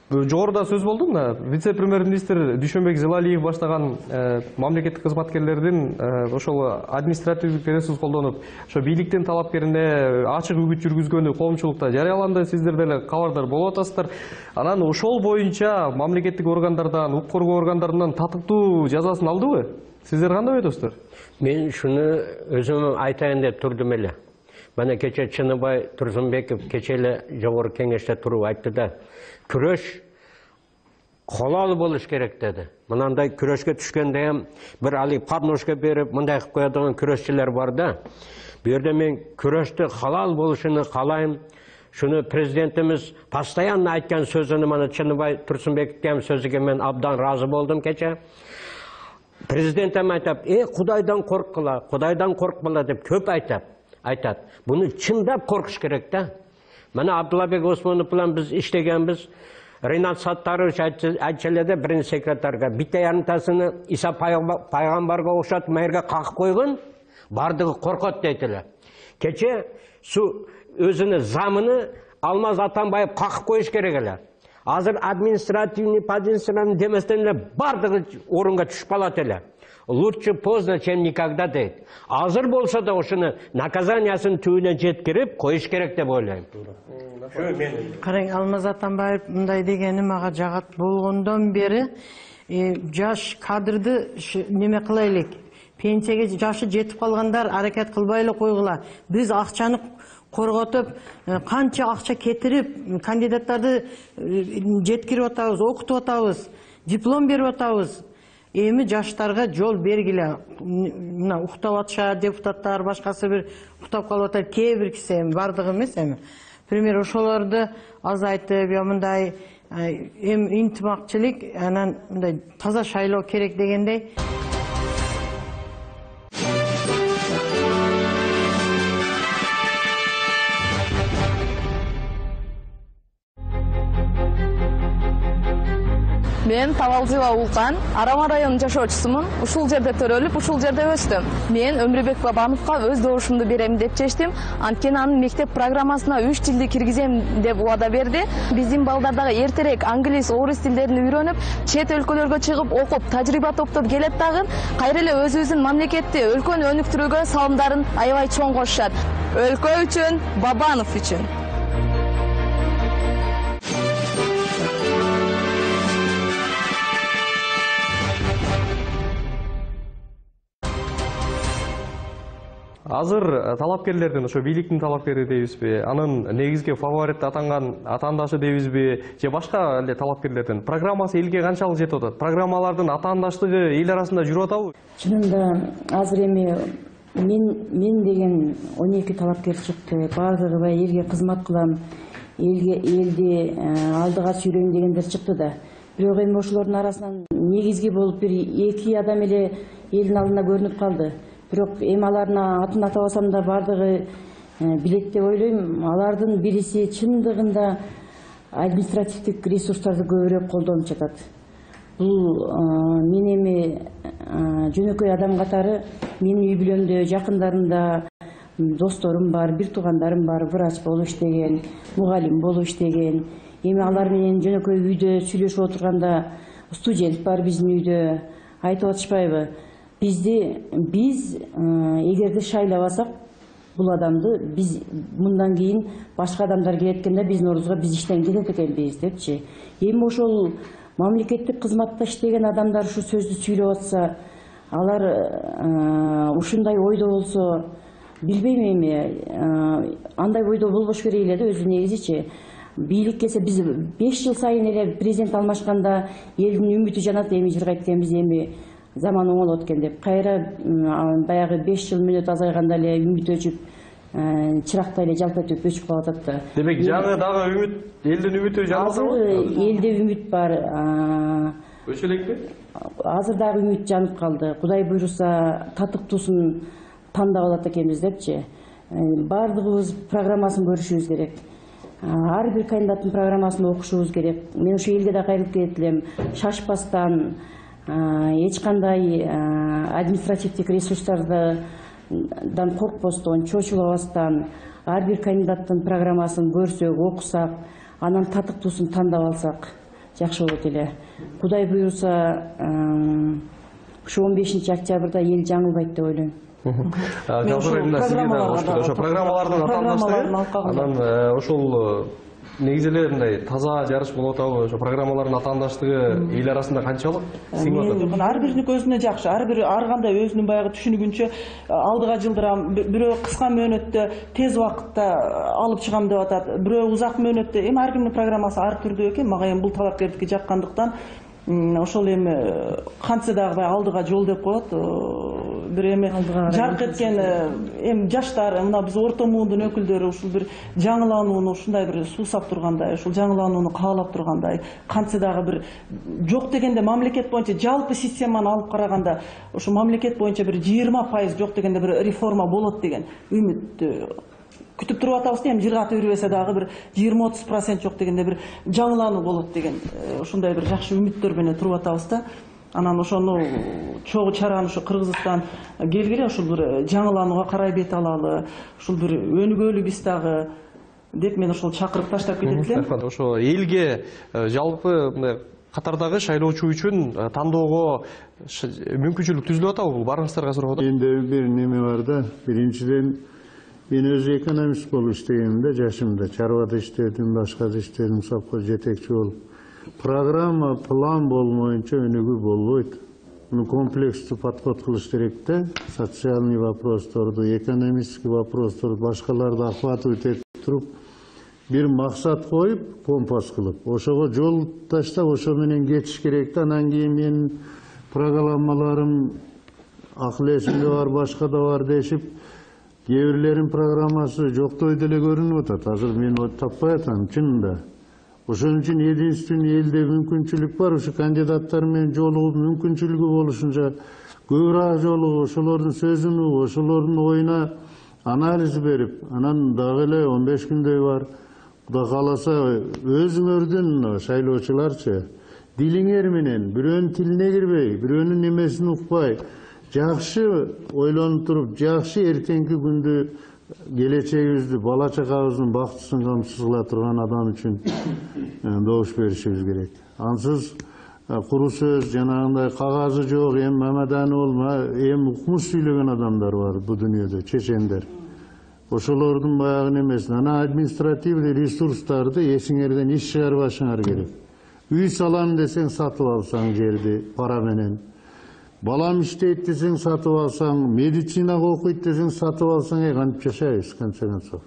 Жогоруда сөз болду, вице-премьер-министр Дүйшөнбек Зилалиев баштаган мамлекеттик кызматкерлердин ошол административдик ресурс колдонуп, ошо бийликтин талапкерине ачык үгүт жүргүзгөнү коомчулукта жарыяланды. Сиздер деле кабардар болуп атасыздар. Анан ошол боюнча мамлекеттик органдардан, укук коргоо органдарынан татыктуу жазасын алдыбы? Сиздер кандай ойдосуздар? Мен шуну өзүм айтайын деп турдум эле. Мына кече Чыныбай Турсунбеков кече эле жогорку кеңеште туруп айтты да, күрөш халал болуш керек деди. Мынандай күрөшкө түшкөндө ham бир алып карношко берип, мындай кылып коёдуган күрөшчүлөр бар да. Бу жерде мен күрөштү халал болушуну каалайм. Шуну президентimiz постоянно айткан сөзүнү мына Чыныбай Турсунбековдун сөзүгө мен абдан разы болдум кече. Президентім айтап, Құдайдан қорқпала деп көп айтат. Бұны чындап қорқыш керек та. Мына Абдуллабек Осмонов білен біз іштегенбіз. Ринат Саттарович айтчаледі бірінші секретарға. Бітті ярымтасыны Иса пайғамбарға оқшат мәйірге қақып қойғын, бардығы қорқат дейтілі. Кече су өзіні замыны Алмаз Атамбаев қақып қойыш керек әлі. Азыр административный подинститутын деместен эле бардыгы орунга түшүп калат эле. Лучше поздно, чем никогда дейт. Азыр болсо да ошону наказаниясын түбүнө жеткирип коюш керек деп ойлойм. Караң, Алмаз Атамбаев мындай дегени мага жагат болгондон бери жаш кадрды неме кылайлык. Пенсияга жашы жетип калгандар аракет кылбай эле койгула. Биз акчаны корготуп, канча акча кетирип, кандидаттарды жеткирип атабыз, окутуп атабыз, диплом берип атабыз. Эми жаштарга жол бергиле. Мына уктап атышат депутаттар, башкасы бир уктап калып атат, кээ бир киши эми бардыгы эмес эми. Пример ошолорду азайтып, я мындай эми интимакчылык, анан мындай таза шайлоо керек дегендей. Мен Табалдыла Улкан, Арама районунун жашоочусумун. Ушул жерде төрөлүп, ушул жерде өстүм. Мен Өмүрбек Бабановго өз добушумду берем деп чечтим. Анткени анын мектеп программасына 3 тилди киргизем деп убада берди. Биздин балдар дагы эртерээк англис, орус тилдерин үйрөнүп, чет өлкөлөргө чыгып, окуп, тажрыйба топтоп келет дагы. Кайра эле өзүбүздүн мамлекетти, өлкөнү өнүктүрүүгө салымдарын аябай чоң кошушат. Өлкө үчүн, Бабанов үчүн. Азыр талапкерлердин, ошо бийликтин талапкери дейбизби, анын негизги фаворит атанган атаандашы дейбизби, же башка эле талапкерлердин программасы элге канчалык жетип атат? Программалардын атаандаштыгы эл арасында жүрүп атабы? Чынында азыр эми мен деген 12 талапкер чыкты. Баардыгы элге кызмат кылам. элди алдыга сүйрөйүн дегендер чыкты да. Бирок эми ошолордун арасынан негизги болуп бир 2 адам эле элдин алдына көрүнүп калды. Бирок эми алардын атын атабасам да бардыгы билет деп ойлойм. Алардын бириси чындыгында административдик ресурстарды көбүрөөк колдонуп жатат. Бул мен эми жөнөкөй адам катары менин үй бүлөмдө, жакындарымда досторум бар, бир туугандарым бар, врач болуп иштеген, мугалим болуп иштеген. Эми алар менен жөнөкөй үйдө сүйлөшүп отурганда студент бар биздин үйдө. Айтып атышпайбы? Биз эгерде шайлабасак бул адамды биз мындан кийин башка адамдар келеткенде биздин ордубузга биз иштен кетет экенбиз депчи. Эми ошол мамлекеттик кызматта иштеген адамдар ушу сөздү сүйлөп атса, алар ушундай ойдо болсо, билбейм эми андай ойдо болбош керек эле да өзү негизичи. Бийлик келсе биз 5 жыл сайын эле президент алмашканда элдин үмүтү жанат, эми жырга айткенбиз, эми заман оңолот экен деп. Кайра баягы 5 жыл мүнөт азайганда эле үмүт өчүп, чырактай эле жалпайтып өчүп калып атат да. Демек жаңы дагы үмүт, элдин үмүтү жаныбы? Элде үмүт бар. Өчө элекпи? Азыр дагы үмүт жанып калды. Кудай буйруса татыктуусун тандап алат экенбиз депчи. Бардыгыбыз программасын көрүшүбүз керек. Ар бир кандидаттын программасын окушубуз керек. Мен ошо элге да кайрылып келет элем. Шашпастан, эч кандай административдик ресурстардан коркпостон, чочулабастан, ар бир кандидаттын программасын көрсөк, окусак, анан татыктуусун тандап алсак жакшы болот эле. Кудай буйруса ушу 15 октябрда эл жаңылбайт деп ойлойм. Программалардын атаандыштыгы, анан ошол негизи эле мындай таза жарыш болуп атабы? Ошо программалардын атаандаштыгы эл арасында канчалык сиңип атат? Ар бириники өзүнө жакшы, ар кандай өзүнүн баягы түшүнүгүнчө алдыга жылдырам, бирөө кыска мөөнөттө тез убакытта алып чыгам деп атат, бирөө узак мөөнөттө. Эми ар кимдин программасы ар түрдүү экен. Мага эми бул талапкердики жаккандыктан ошол эми кантсе дагы баягы алдыга жол деп коет. Бир эми жарк эткен эми жаштар, мына биз орто муундун өкүлдөрү ушул бир жаңыланууну ушундай бир суусап тургандай, ушул жаңыланууну каалап тургандай, кантсе дагы бир жок дегенде мамлекет боюнча жалпы системаны алып караганда ушу мамлекет боюнча бир 20% жок дегенде бир реформа болот деген үмүттү күтүп туруп атабыз. Эми жыргата бербесе дагы бир 20-30% жок дегенде бир жаңылануу болот деген ушундай бир жакшы үмүттөр менен туруп атабыз да. Анан ошону чогуу чараны ушу Кыргызстан келгиле ушул бир жаңыланууга карай бет алалы, ушул бир өнүгөлү биз дагы деп мен ошол чакырып таштап кетет элем. Ошо элге жалпы мындай катардагы шайлоочу үчүн тандоого мүмкүнчүлүк түзүлүп атабы? Бул барыңыздарга сурап атам. Менде бир неме бар да. Биринчиден мен өзү экономист болуп иштегенмин жашымда. Чарбада иштедим, башкада иштедим, совхоз жетекчи болуп. Программа, план болмоюнча өнүгүү болбойт. Муну комплекстүү подход кылыш керек да. Социальный вопросторду, экономический вопросторду, башкаларды охватывать этип туруп, бир максат коюп, компас кылып, ошого жол таштап, ошо менен кетиш керек да. Анан кийин менин программаларым акыл эсимде бар, башка да бар дешип, кээ бирлеринин программасы жоктой деле көрүнүп атат. Азыр мен таппай атам чынында. Ошон үчүн единственный элде мүмкүнчүлүк бар, ушу кандидаттар менен жолугуп мүмкүнчүлүгү болушунча көбүрөөк жолугуп, ошолордун сөзүн угуп, ошолордун оюна анализ берип, анан дагы эле 15 күндөй бар. Кудай кааласа өзүңөрдүн шайлоочуларчы дилиңер менен бирөөнүн тилине кирбей, бирөөнүн немесин укпай, жакшы ойлонуп туруп, жакшы эртеңки күндү келечегибизди, бала чакабыздын бактысын камсыз кыла турган адам үчүн добуш беришибиз керек. Ансыз куру сөз, жанагындай кагазы жок, эми Мамаданы болма, эми укмуш сүйлөгөн адамдар бар бу дүйнөдө, чечендер. Ошолордун баягы немесин, ана административный ресурстарды эсиңерден иш чыгарбашыңар керек. Үй салам десең сатып алсаң жерди пара менен. Балам иштейт десең сатып алсаң, медицинага окуйт десең сатып алсаң, кантип жашайбыз, конце концов.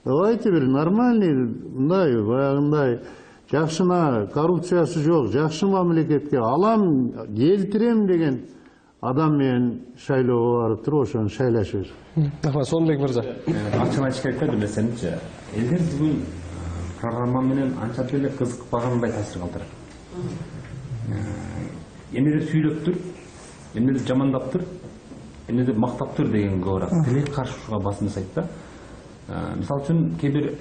Давайте бир нормальный, мындай, баягындай, жакшына коррупциясы жок, жакшы мамлекетке алам, келтирем деген адам менен шайлоого барып туруп, ошону шайлашыбыз. Сонбек мырза. Ачык айтыш керек да бир нерсеничи. Элдер бүгүн программа менен анча деле кызыкпагандай таасир калтырат. Эмнеде сүйлөптүр, эмнеде жамандаптыр, эмнеде мактаптыр деген көбүрөөк тилек каршыга басым жасайт да. Мисалы үчүн кээ бир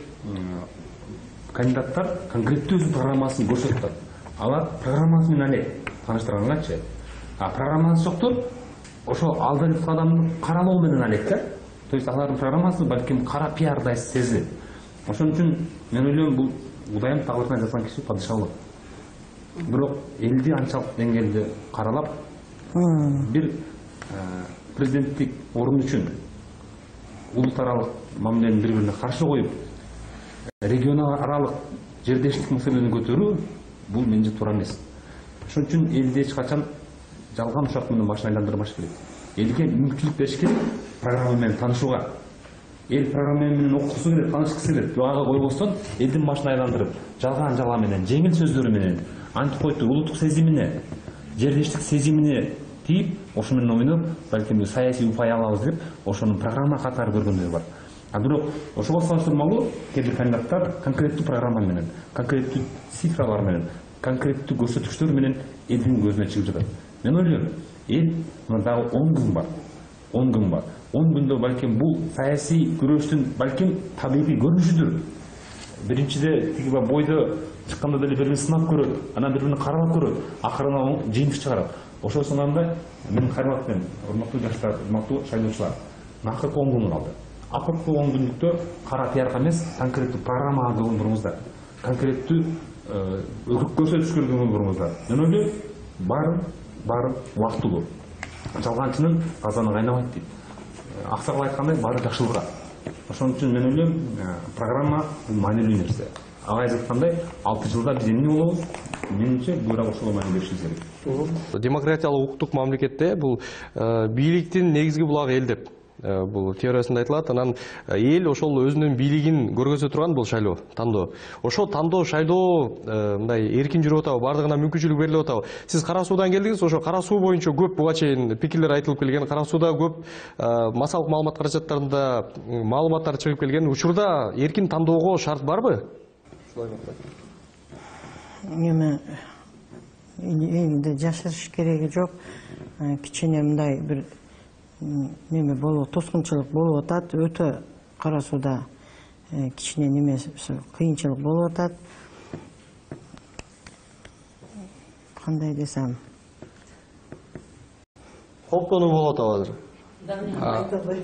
кандидаттар конкреттүү өзүнүн программасын көрсөтөт. Алар программасы менен эле тааныштыргангачы. Программасы жоктур, ошо алда жаткан адамдын каралоо менен алек да. То есть алардын программасы балким кара пиардай сезилет. Ошон үчүн мен ойлойм бул Кудайым тагырына жазган киши падышалык. Бирок элди анчалык деңгээлде каралап, бир президенттик орун үчүн улут аралык мамилени бири-бирине каршы коюп, регион аралык жердештик маселени көтөрүү бул менче туура эмес. Ошон үчүн элди эч качан жалган ушак менен башын айландырбаш керек. Элге мүмкүнчүлүк бериш керек программа менен таанышууга. Эл программа менен окугусу келет, таанышкысы келет. Буга койбостон элдин башын айландырып, жалган жала менен, жеңил сөздөрү менен, антикойту улуттук сезимине, жердештик сезимине тийип, ошо менен ойноп, балким саясий упай алабыз деп, ошонун программа катары көргөндөр бар. Бирок ошого салыштырмалуу кээ бир кандидаттар конкреттүү программа менен, конкреттүү цифралар менен, конкреттүү көрсөтүчтөр менен элдин көзүнө чыгып жатат. Мен ойлойм, эл мына дагы 10 күн бар. 10 күн бар. 10 күндө балким бул саясий күрөштүн балким табигый көрүнүшүдүр. Биринчиде тиги бойдо чыкканда деле бири-бирин сынап көрөт, анан бири-биrini карап көрөт, акырына жыйынтык чыгарат. Ошол сынамда менин кайрылатым, урматтуу жаштар, урматтуу шайлоочулар, акыркы 10 күн калды. Акыркы 10 күндүктө кара пиарга эмес, конкреттүү программага көңүл буруңуздар. Конкреттүү көрсөтүшкө көңүл буруңуздар. Мен ойлойм, баары убактылуу. Жалганчынын казаны кайнабайт дейт. Аксакал айткандай, баары жакшылыкка. Ошон үчүн мен ойлойм, программа маанилүү нерсе. Ага айткандай, 6 жылда биз эмне болобуз? Менимче, буйра ошого маани беришибиз керек. Демократиялык укуктук мамлекетте бул бийликтин негизги булагы эл деп бул теориясында айтылат. Анан эл ошол өзүнүн бийлигин көргөзө турган бул шайлоо, тандоо. Ошо тандоо, шайлоо мындай эркин жүрүп атабы, бардыгына мүмкүнчүлүк берилип атабы. Сиз Кара Суудан келдиңиз, ошо Кара Суу боюнча көп буга чейин пикирлер айтылып келген, Кара Сууда көп массалык маалымат каражаттарында маалыматтар чыгып келген. Учурда эркин тандоого шарт барбы? Эми жашырыш кереги жок. Кичине мындай бир неме болуп, тоскунчулук болуп атат. Өтө Кара Сууда кичине неме кыйынчылык болуп атат. Кандай десем? Коптонуу болуп атабы азыр?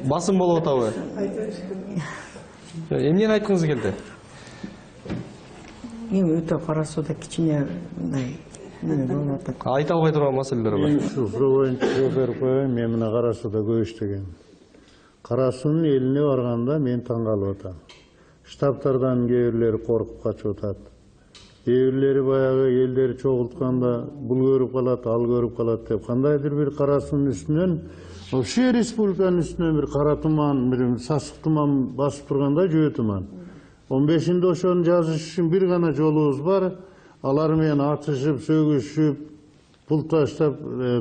Басым болуп атабы? Эмнени айткыңыз келди? Эми өтө Кара Сууда кичине мындай неме болуп атат. Айта албай турган маселелер бар. Ушул боюнча жооп берип коеюн. Мен мына Кара Сууда көп иштегем. Кара Суунун элине барганда мен таң калып атам. Штабтардан кээ бирлери коркуп качып атат. Кээ бирлери баягы элдер чогултканда бул көрүп калат, ал көрүп калат деп кандайдыр бир Кара Суунун үстүнөн, вообще республиканын үстүнөн бир кара туман, бир сасык туман басып тургандай жөө туман. 15-нде ошону жазыш үчүн бир гана жолубуз бар. Алар менен атышып, сөгүшүп, пул таштап,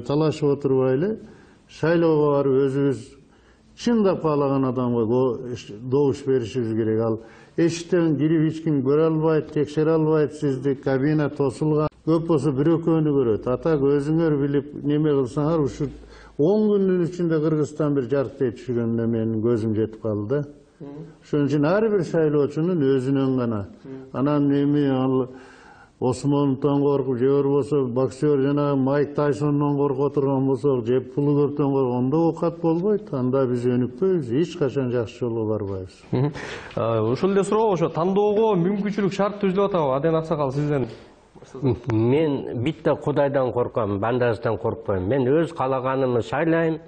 талашып отурбайлы, шайлоого барып өзүбүз чындап каалаган адамга добуш беришибиз керек. Ал эшиктен кирип эч ким көрө албайт, текшере албайт сизди, кабина тосулган. Көп болсо бир экөөнү көрөт. Атак өзүңөр билип неме кылсаңар, ушу 10 күндүн ичинде Кыргызстан бир жарыктей түшүргөнүнө менин көзүм жетип калды да. Ошон үчүн ар бир шайлоочунун өзүнөн гана. Анан эми ал Осмоновдон коркуп, же болбосо боксер жана Майк Тайсондон коркуп отурган болсок, же пулу көптөн коркондо окат болбойт. Анда биз өнүкпөйбүз, эч качан жакшы жолго барбайбыз. Ошол эле суроо, ошо тандоого мүмкүнчүлүк шарт түзүлүп атабы? Аден Аксакал, сизден. Мен битте Кудайдан корком, бандасынан коркпойм. Мен өз каалаганымды шайлайм.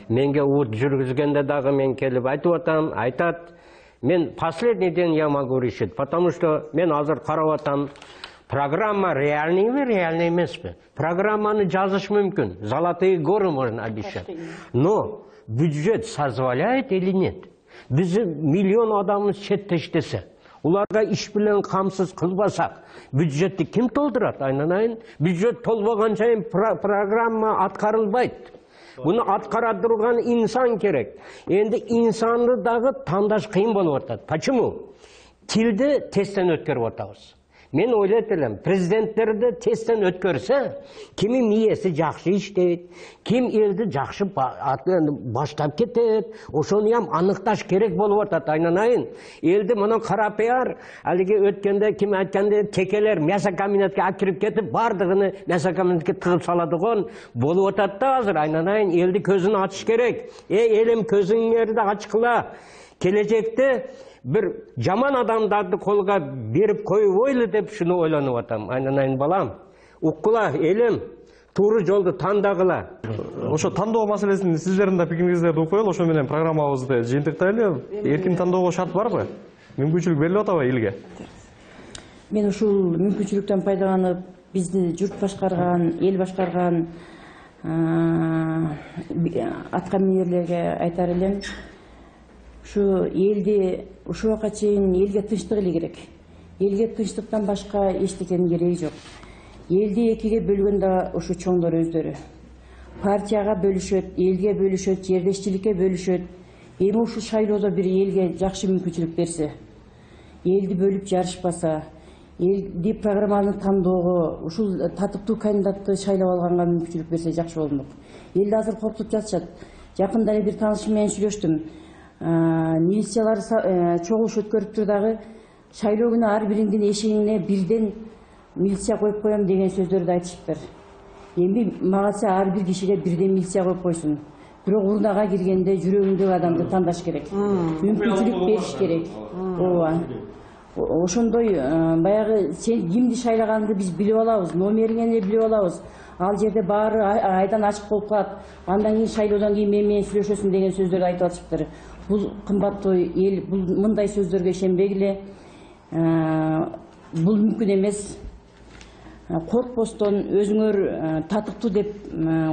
Менге ут жүргүзгөндө дагы мен келип айтып атам, айтат. Мен последний день я могу решить, потому что мен азыр карап атам. Программа реальныйбы, реальный эмеспи? Программаны жазыш мүмкүн. Золотые горы можно обещать. Но бюджет созволяет или нет? Биз миллион адамыбыз четте иштесе, уларга иш менен камсыз кылбасак, бюджетти ким толтурат? Айнанайын, бюджет толбогон сайын программа аткарылбайт. Буну аткара турган инсан керек. Энди инсанды дагы тандаш кыйын болуп атат. Почему? тилді тесттен өткөрүп атабыз. Мен ойлайт элем, президенттерди тесттен өткөрсө, кими миеси жакшы иштейт, ким элди жакшы баштап кетет, ошону ham аныкташ керек болуп атат. Айнанайын, элди мына карапаяр, алиги өткөндө ким айткандай текелер мясокомбинатка акирип кетип, бардыгыны мясокомбинатка тыгып саладыган болуп атат да азыр. Айнанайын, элди көзүн ачыш керек. Элим, көзүңөрдү ачкыла. Келечекте bir жаман адамдарды колга берип коюп ойлу деп шуну ойлонуп атам. Айнанайын балам, уккула элим, туура жолду тандагыла. Ошо тандоо маселесин сиздердин да пикириңиздерди угуп коелу, ошо менен программабызды жыйынтыктайлы. Эркин тандоого шарт барбы? Мүмкүнчүлүк берилип атабы элге? Мен ушул мүмкүнчүлүктөн пайдаланып, бизди журт башкарган, эл башкарган аткаминерлерге айтар элем. Şu eldi, şu vaqa çeyin elge tınçlık ele gerek. Elge tınçlıktan başka eştekenin gereği yok. Eldi ekiге bölgende şu çoğunlar özdörü. Partiyaga bölüşöt, elge bölüşöt, yerleşçilikке bölüşöt. Emi şu şayloda bir elge jakşı мүмкүнчүлүк berse. Eldi bölüp жарышпаса, eldi programmanın tandоо, ушул татыктуу кандидатты шайлап алганга мүмкүнчүлүк берсе жакшы болмок. Элди азыр коркутуп жатышат. Жакында бир таанышым менен сүйлөштүм. Милициялар чогулуш өткөрүптүр дагы шайлоо күнү ар бириңдин эшигине бирден милиция коюп коем деген сөздөрдү айтышыптыр. Эми магаса ар бир кишиге бирден милиция коюп койсун. Бирок урнага киргенде жүрөгүндөгү адамды тандаш керек. Мүмкүнчүлүк бериш керек. Ооба. Ошондой баягы сен кимди шайлаганыңды биз билип алабыз, номериңди билип алабыз. Ал жерде баары айдан ачык болуп калат. Андан кийин шайлоодон кийин менен сүйлөшөсүң деген сөздөрдү айтып атышыптыр. Бул кымбаттуу эл, бул мындай сөздөргө ишенбегиле. Бул мүмкүн эмес. Коркпостон өзүңөр татыктуу деп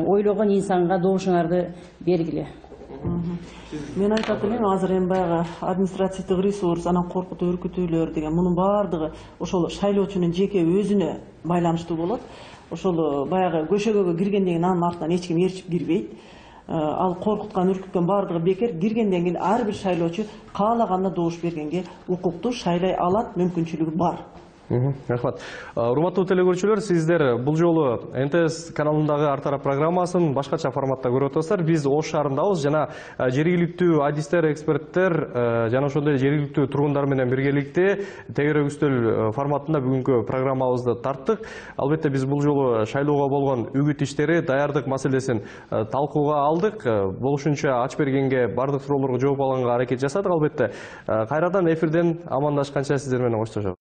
ойлогон инсанга добушуңарды бергиле. Мен айтат элем, азыр эми баягы административдик ресурс, анан коркутуу үркүтүүлөр деген мунун баардыгы ошол шайлоочунун жеке өзүнө байланыштуу болот. Ошол баягы көшөгөгө киргенден кийин анын артынан эч ким ээрчип кирбейт. Ал коркуткан, үркүткөн баардыгы бекер. Киргенден кийин ар бир шайлоочу каалаганда добуш бергенге укуктуу, шайлай алат, мүмкүнчүлүгү бар. Рахмат. Урматтуу телекөрүүчүлөр, сиздер бул жолу НТС каналындагы Ар тарап программасын башкача форматта көрүп атасыздар. Биз Ош шаарындабыз жана жергиликтүү адистер, эксперттер жана ошондой жергиликтүү тургундар менен биргеликте тегерек үстөл форматында бүгүнкү программабызды тарттык. Албетте биз бул жолу шайлоого болгон үгүт иштери, даярдык маселесин талкууга алдык. Болушунча ач бергенге бардык суроолорго жооп алганга аракет жасадык. Албетте кайрадан эфирден амандашканча сиздер менен коштошобуз.